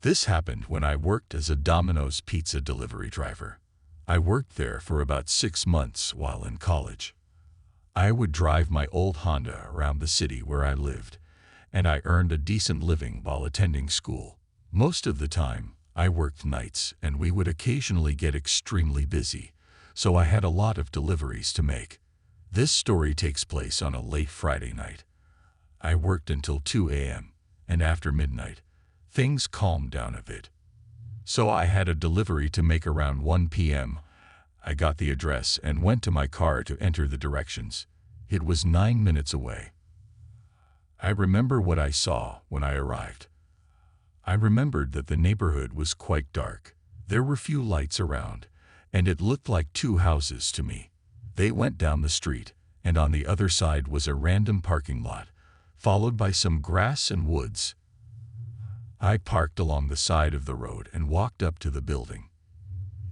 This happened when I worked as a Domino's pizza delivery driver. I worked there for about 6 months while in college. I would drive my old Honda around the city where I lived, and I earned a decent living while attending school. Most of the time, I worked nights and we would occasionally get extremely busy, so I had a lot of deliveries to make. This story takes place on a late Friday night. I worked until 2 a.m., and after midnight, things calmed down a bit. So I had a delivery to make around 1 p.m. I got the address and went to my car to enter the directions. It was 9 minutes away. I remember what I saw when I arrived. I remembered that the neighborhood was quite dark. There were few lights around, and it looked like 2 houses to me. They went down the street, and on the other side was a random parking lot, followed by some grass and woods. I parked along the side of the road and walked up to the building.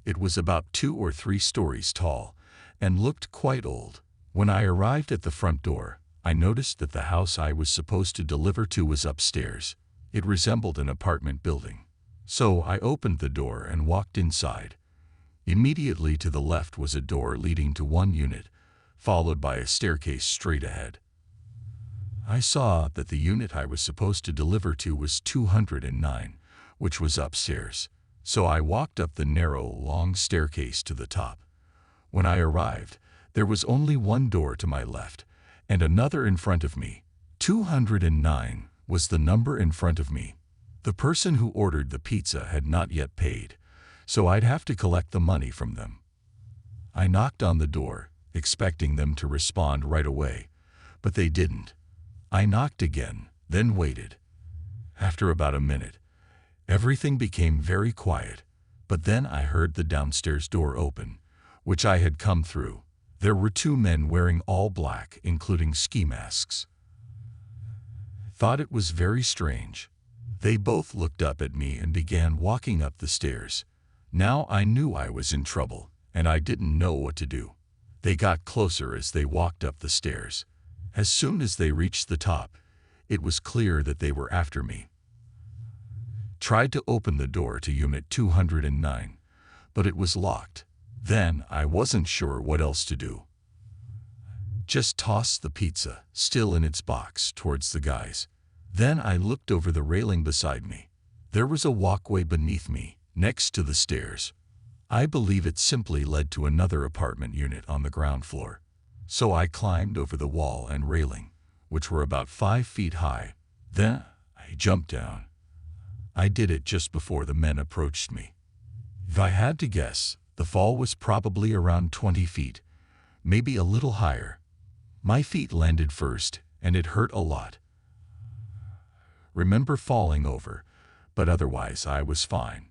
It was about 2 or 3 stories tall and looked quite old. When I arrived at the front door, I noticed that the house I was supposed to deliver to was upstairs. It resembled an apartment building. So I opened the door and walked inside. Immediately to the left was a door leading to one unit, followed by a staircase straight ahead. I saw that the unit I was supposed to deliver to was 209, which was upstairs. So I walked up the narrow, long staircase to the top. When I arrived, there was only one door to my left, and another in front of me. 209 was the number in front of me. The person who ordered the pizza had not yet paid, so I'd have to collect the money from them. I knocked on the door, expecting them to respond right away, but they didn't. I knocked again, then waited. After about a minute, everything became very quiet, but then I heard the downstairs door open, which I had come through. There were 2 men wearing all black, including ski masks. Thought it was very strange. They both looked up at me and began walking up the stairs. Now I knew I was in trouble, and I didn't know what to do. They got closer as they walked up the stairs. As soon as they reached the top, it was clear that they were after me. Tried to open the door to unit 209, but it was locked. Then I wasn't sure what else to do. Just tossed the pizza, still in its box, towards the guys. Then I looked over the railing beside me. There was a walkway beneath me, next to the stairs. I believe it simply led to another apartment unit on the ground floor. So I climbed over the wall and railing, which were about 5 feet high. Then I jumped down. I did it just before the men approached me. If I had to guess, the fall was probably around 20 feet, maybe a little higher. My feet landed first, and it hurt a lot. Remember falling over, but otherwise I was fine.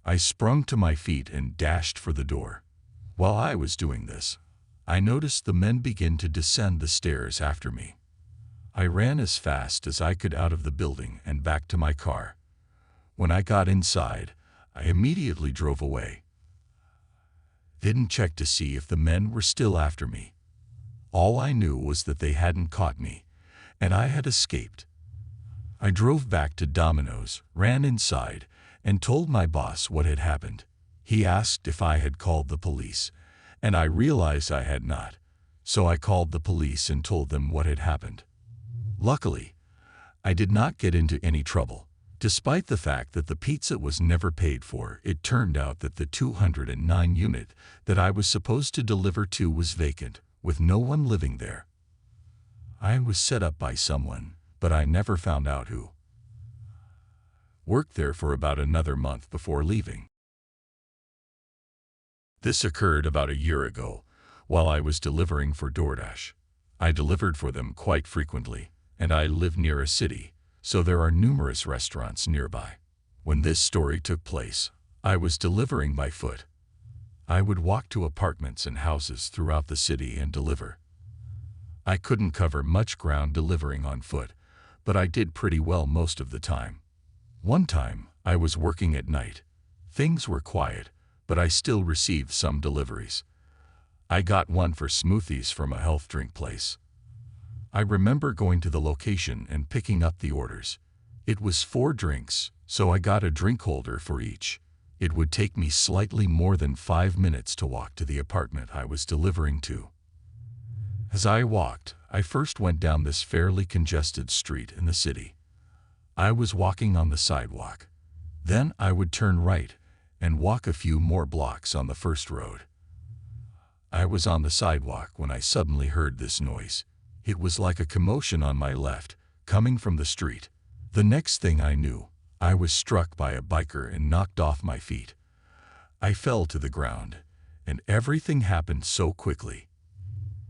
I sprung to my feet and dashed for the door. While I was doing this, I noticed the men begin to descend the stairs after me. I ran as fast as I could out of the building and back to my car. When I got inside, I immediately drove away. Didn't check to see if the men were still after me. All I knew was that they hadn't caught me, and I had escaped. I drove back to Domino's, ran inside, and told my boss what had happened. He asked if I had called the police, and I realized I had not, so I called the police and told them what had happened. Luckily, I did not get into any trouble. Despite the fact that the pizza was never paid for, it turned out that the 209 unit that I was supposed to deliver to was vacant, with no one living there. I was set up by someone, but I never found out who. Worked there for about another month before leaving. This occurred about a year ago, while I was delivering for DoorDash. I delivered for them quite frequently, and I live near a city, so there are numerous restaurants nearby. When this story took place, I was delivering by foot. I would walk to apartments and houses throughout the city and deliver. I couldn't cover much ground delivering on foot, but I did pretty well most of the time. One time, I was working at night. Things were quiet, but I still received some deliveries. I got one for smoothies from a health drink place. I remember going to the location and picking up the orders. It was 4 drinks, so I got a drink holder for each. It would take me slightly more than 5 minutes to walk to the apartment I was delivering to. As I walked, I first went down this fairly congested street in the city. I was walking on the sidewalk. Then I would turn right and walk a few more blocks on the first road. I was on the sidewalk when I suddenly heard this noise. It was like a commotion on my left, coming from the street. The next thing I knew, I was struck by a biker and knocked off my feet. I fell to the ground, and everything happened so quickly.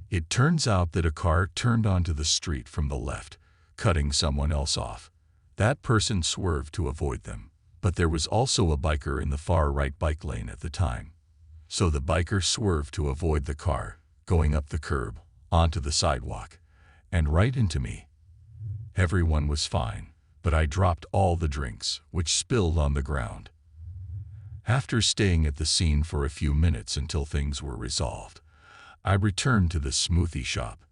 It turns out that a car turned onto the street from the left, cutting someone else off. That person swerved to avoid them, but there was also a biker in the far right bike lane at the time. So the biker swerved to avoid the car, going up the curb, onto the sidewalk, and right into me. Everyone was fine, but I dropped all the drinks, which spilled on the ground. After staying at the scene for a few minutes until things were resolved, I returned to the smoothie shop.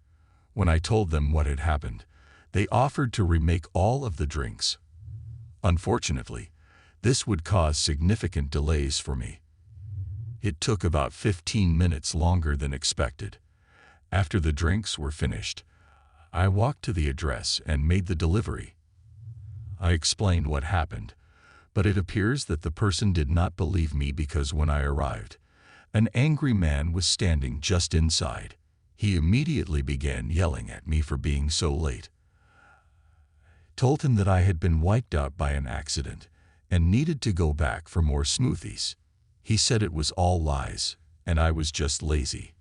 When I told them what had happened, they offered to remake all of the drinks. Unfortunately, this would cause significant delays for me. It took about 15 minutes longer than expected. After the drinks were finished, I walked to the address and made the delivery. I explained what happened, but it appears that the person did not believe me because when I arrived, an angry man was standing just inside. He immediately began yelling at me for being so late. Told him that I had been wiped out by an accident and needed to go back for more smoothies. He said it was all lies, and I was just lazy.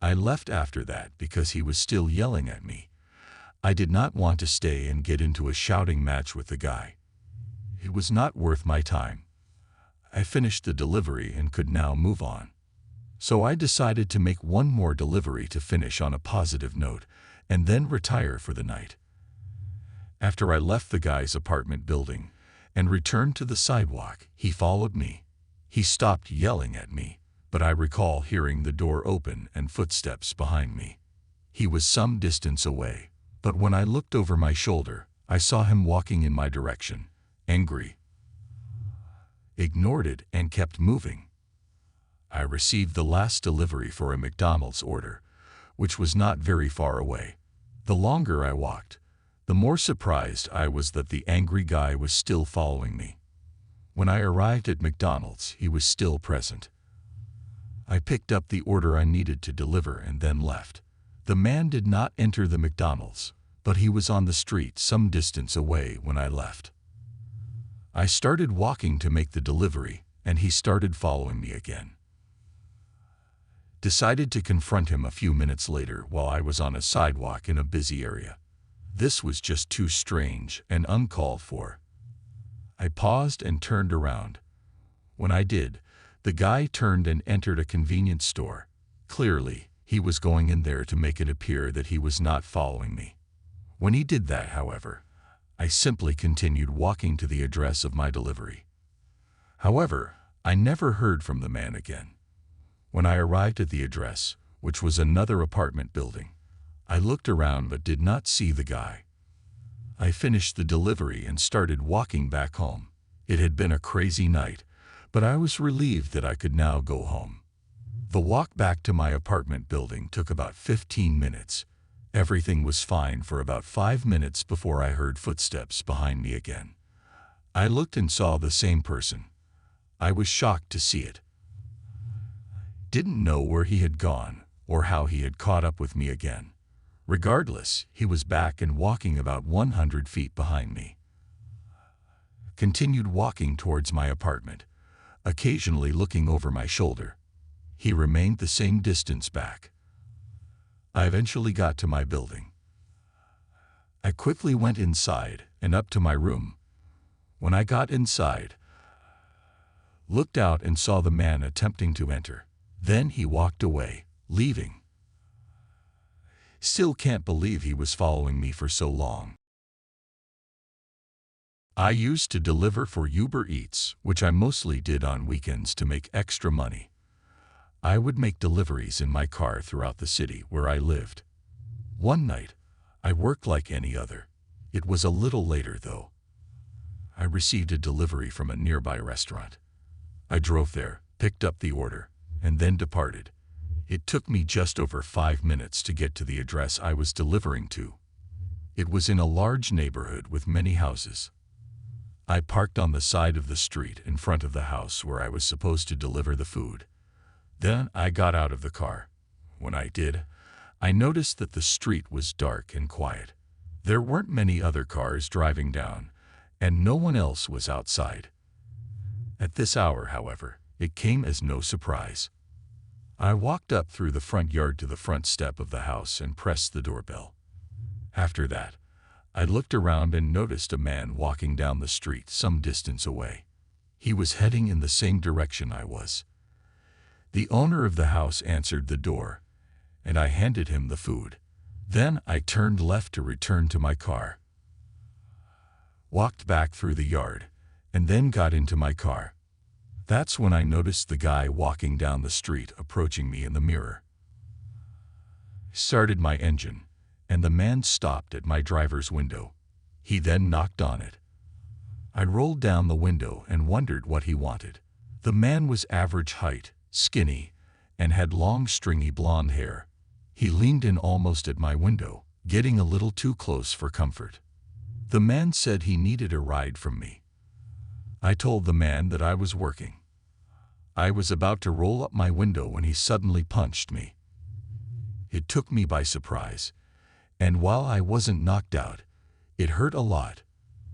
I left after that because he was still yelling at me. I did not want to stay and get into a shouting match with the guy. It was not worth my time. I finished the delivery and could now move on. So I decided to make one more delivery to finish on a positive note and then retire for the night. After I left the guy's apartment building and returned to the sidewalk, he followed me. He stopped yelling at me, but I recall hearing the door open and footsteps behind me. He was some distance away, but when I looked over my shoulder, I saw him walking in my direction, angry. Ignored it and kept moving. I received the last delivery for a McDonald's order, which was not very far away. The longer I walked, the more surprised I was that the angry guy was still following me. When I arrived at McDonald's, he was still present. I picked up the order I needed to deliver and then left. The man did not enter the McDonald's, but he was on the street some distance away when I left. I started walking to make the delivery, and he started following me again. Decided to confront him a few minutes later while I was on a sidewalk in a busy area. This was just too strange and uncalled for. I paused and turned around. When I did, the guy turned and entered a convenience store. Clearly, he was going in there to make it appear that he was not following me. When he did that, however, I simply continued walking to the address of my delivery. However, I never heard from the man again. When I arrived at the address, which was another apartment building, I looked around but did not see the guy. I finished the delivery and started walking back home. It had been a crazy night, but I was relieved that I could now go home. The walk back to my apartment building took about 15 minutes. Everything was fine for about 5 minutes before I heard footsteps behind me again. I looked and saw the same person. I was shocked to see it. Didn't know where he had gone or how he had caught up with me again. Regardless, he was back and walking about 100 feet behind me. Continued walking towards my apartment, occasionally looking over my shoulder. He remained the same distance back. I eventually got to my building. I quickly went inside and up to my room. When I got inside, looked out and saw the man attempting to enter. Then he walked away, leaving. Still can't believe he was following me for so long. I used to deliver for Uber Eats, which I mostly did on weekends to make extra money. I would make deliveries in my car throughout the city where I lived. One night, I worked like any other. It was a little later though, I received a delivery from a nearby restaurant. I drove there, picked up the order, and then departed. It took me just over 5 minutes to get to the address I was delivering to. It was in a large neighborhood with many houses. I parked on the side of the street in front of the house where I was supposed to deliver the food. Then I got out of the car. When I did, I noticed that the street was dark and quiet. There weren't many other cars driving down, and no one else was outside. At this hour, however, it came as no surprise. I walked up through the front yard to the front step of the house and pressed the doorbell. After that, I looked around and noticed a man walking down the street some distance away. He was heading in the same direction I was. The owner of the house answered the door, and I handed him the food. Then I turned left to return to my car, walked back through the yard, and then got into my car. That's when I noticed the guy walking down the street approaching me in the mirror. I started my engine, and the man stopped at my driver's window. He then knocked on it. I rolled down the window and wondered what he wanted. The man was average height, skinny, and had long stringy blonde hair. He leaned in almost at my window, getting a little too close for comfort. The man said he needed a ride from me. I told the man that I was working. I was about to roll up my window when he suddenly punched me. It took me by surprise, and while I wasn't knocked out, it hurt a lot.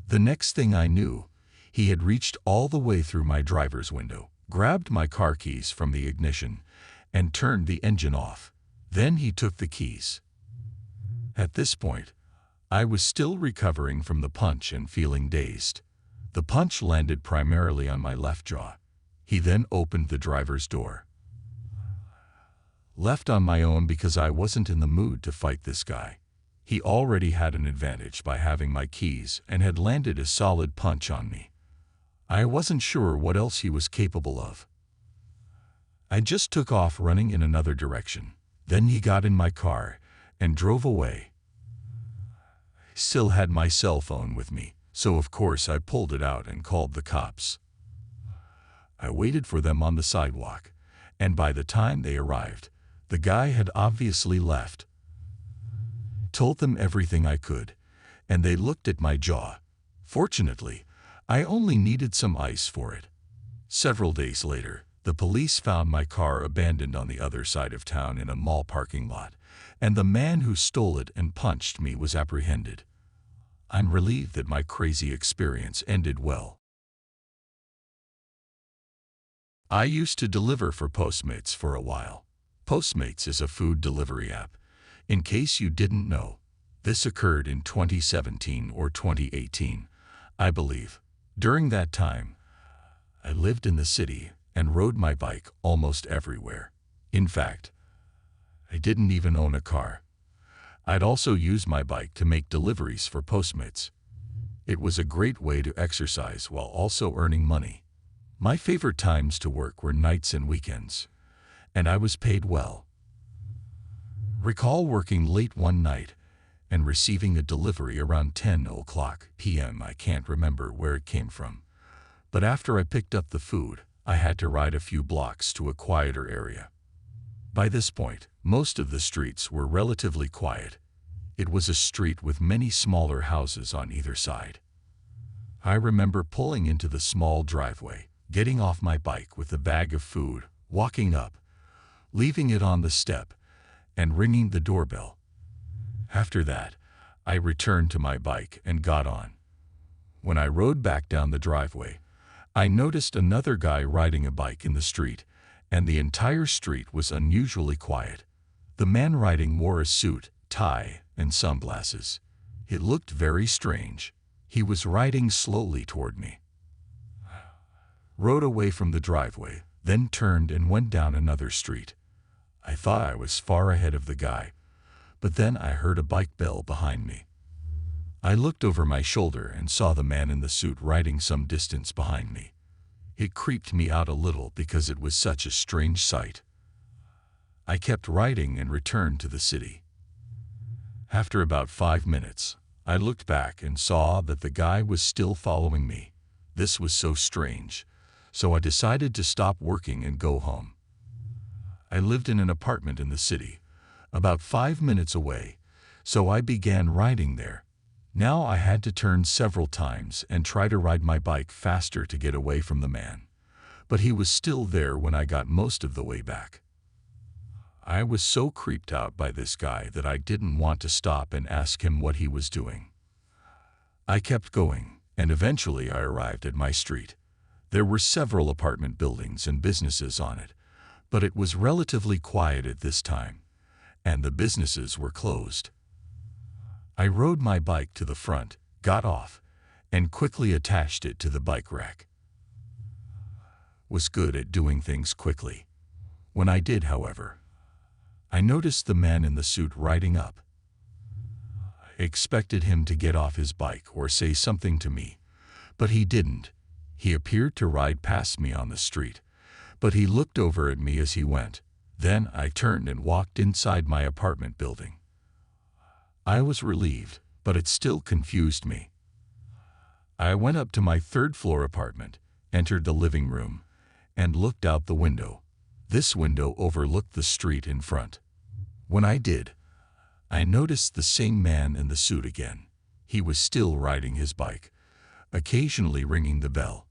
The next thing I knew, he had reached all the way through my driver's window, grabbed my car keys from the ignition, and turned the engine off. Then he took the keys. At this point, I was still recovering from the punch and feeling dazed. The punch landed primarily on my left jaw. He then opened the driver's door. Left on my own because I wasn't in the mood to fight this guy. He already had an advantage by having my keys and had landed a solid punch on me. I wasn't sure what else he was capable of. I just took off running in another direction. Then he got in my car and drove away. I still had my cell phone with me, so of course I pulled it out and called the cops. I waited for them on the sidewalk, and by the time they arrived, the guy had obviously left. Told them everything I could, and they looked at my jaw. Fortunately, I only needed some ice for it. Several days later, the police found my car abandoned on the other side of town in a mall parking lot, and the man who stole it and punched me was apprehended. I'm relieved that my crazy experience ended well. I used to deliver for Postmates for a while. Postmates is a food delivery app. In case you didn't know, this occurred in 2017 or 2018, I believe. During that time, I lived in the city and rode my bike almost everywhere. In fact, I didn't even own a car. I'd also use my bike to make deliveries for Postmates. It was a great way to exercise while also earning money. My favorite times to work were nights and weekends, and I was paid well. Recall working late one night and receiving a delivery around 10:00 p.m. I can't remember where it came from, but after I picked up the food, I had to ride a few blocks to a quieter area. By this point, most of the streets were relatively quiet. It was a street with many smaller houses on either side. I remember pulling into the small driveway, getting off my bike with a bag of food, walking up, leaving it on the step, and ringing the doorbell. After that, I returned to my bike and got on. When I rode back down the driveway, I noticed another guy riding a bike in the street, and the entire street was unusually quiet. The man riding wore a suit, tie, and sunglasses. It looked very strange. He was riding slowly toward me. Rode away from the driveway, then turned and went down another street. I thought I was far ahead of the guy, but then I heard a bike bell behind me. I looked over my shoulder and saw the man in the suit riding some distance behind me. It creeped me out a little because it was such a strange sight. I kept riding and returned to the city. After about 5 minutes, I looked back and saw that the guy was still following me. This was so strange, so I decided to stop working and go home. I lived in an apartment in the city, about 5 minutes away, so I began riding there. Now I had to turn several times and try to ride my bike faster to get away from the man, but he was still there when I got most of the way back. I was so creeped out by this guy that I didn't want to stop and ask him what he was doing. I kept going, and eventually I arrived at my street. There were several apartment buildings and businesses on it, but it was relatively quiet at this time, and the businesses were closed. I rode my bike to the front, got off, and quickly attached it to the bike rack. Was good at doing things quickly. When I did, however, I noticed the man in the suit riding up. I expected him to get off his bike or say something to me, but he didn't. He appeared to ride past me on the street, but he looked over at me as he went. Then I turned and walked inside my apartment building. I was relieved, but it still confused me. I went up to my third-floor apartment, entered the living room, and looked out the window. This window overlooked the street in front. When I did, I noticed the same man in the suit again. He was still riding his bike, occasionally ringing the bell.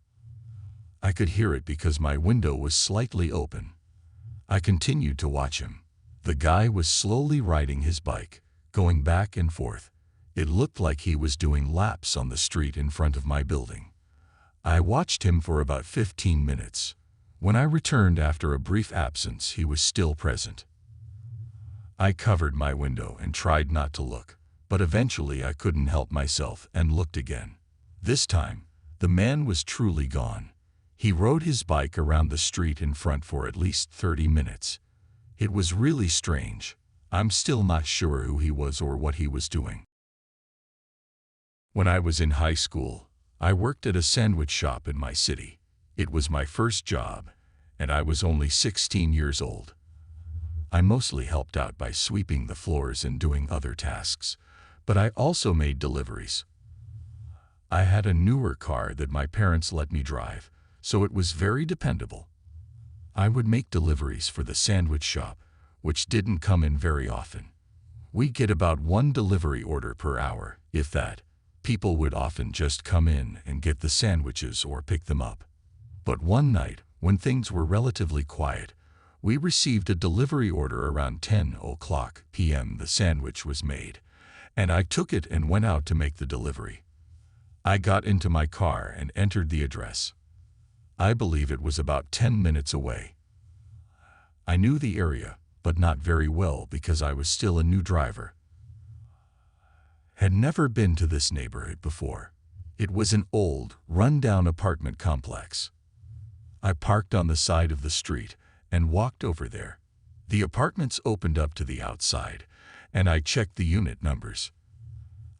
I could hear it because my window was slightly open. I continued to watch him. The guy was slowly riding his bike, going back and forth. It looked like he was doing laps on the street in front of my building. I watched him for about 15 minutes. When I returned after a brief absence, he was still present. I covered my window and tried not to look, but eventually I couldn't help myself and looked again. This time, the man was truly gone. He rode his bike around the street in front for at least 30 minutes. It was really strange. I'm still not sure who he was or what he was doing. When I was in high school, I worked at a sandwich shop in my city. It was my first job, and I was only 16 years old. I mostly helped out by sweeping the floors and doing other tasks, but I also made deliveries. I had a newer car that my parents let me drive, so it was very dependable. I would make deliveries for the sandwich shop, which didn't come in very often. We'd get about 1 delivery order per hour, if that. People would often just come in and get the sandwiches or pick them up. But one night, when things were relatively quiet, we received a delivery order around 10:00 p.m. The sandwich was made, and I took it and went out to make the delivery. I got into my car and entered the address. I believe it was about 10 minutes away. I knew the area, but not very well because I was still a new driver. Had never been to this neighborhood before. It was an old, run-down apartment complex. I parked on the side of the street and walked over there. The apartments opened up to the outside, and I checked the unit numbers.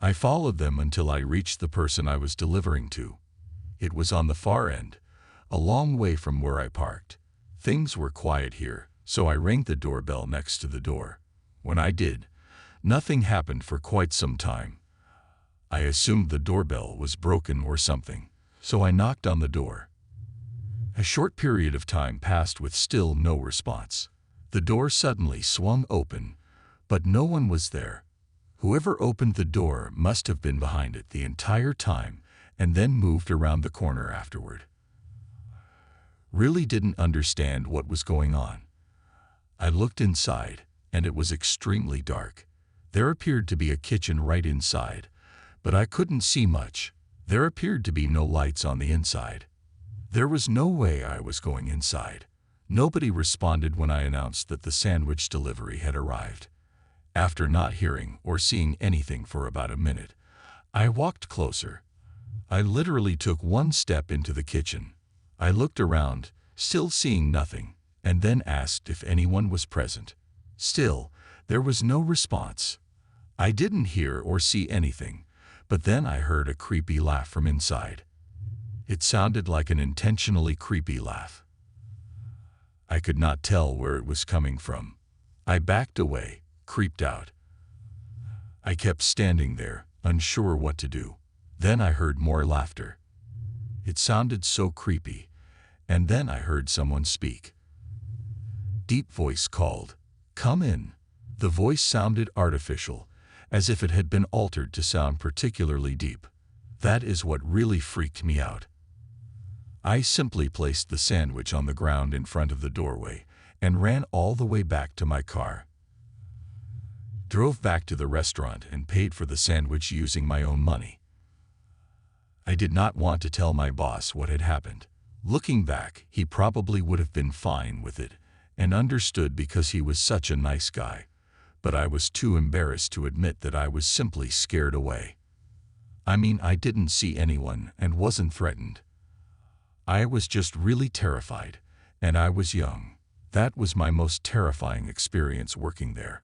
I followed them until I reached the person I was delivering to. It was on the far end, a long way from where I parked. Things were quiet here, so I rang the doorbell next to the door. When I did, nothing happened for quite some time. I assumed the doorbell was broken or something, so I knocked on the door. A short period of time passed with still no response. The door suddenly swung open, but no one was there. Whoever opened the door must have been behind it the entire time and then moved around the corner afterward. Really didn't understand what was going on. I looked inside, and it was extremely dark. There appeared to be a kitchen right inside, but I couldn't see much. There appeared to be no lights on the inside. There was no way I was going inside. Nobody responded when I announced that the sandwich delivery had arrived. After not hearing or seeing anything for about a minute, I walked closer. I literally took one step into the kitchen. I looked around, still seeing nothing, and then asked if anyone was present. Still, there was no response. I didn't hear or see anything, but then I heard a creepy laugh from inside. It sounded like an intentionally creepy laugh. I could not tell where it was coming from. I backed away, creeped out. I kept standing there, unsure what to do. Then I heard more laughter. It sounded so creepy. And then I heard someone speak. Deep voice called, "Come in." The voice sounded artificial, as if it had been altered to sound particularly deep. That is what really freaked me out. I simply placed the sandwich on the ground in front of the doorway and ran all the way back to my car. Drove back to the restaurant and paid for the sandwich using my own money. I did not want to tell my boss what had happened. Looking back, he probably would have been fine with it and understood because he was such a nice guy, but I was too embarrassed to admit that I was simply scared away. I mean, I didn't see anyone and wasn't threatened. I was just really terrified, and I was young. That was my most terrifying experience working there.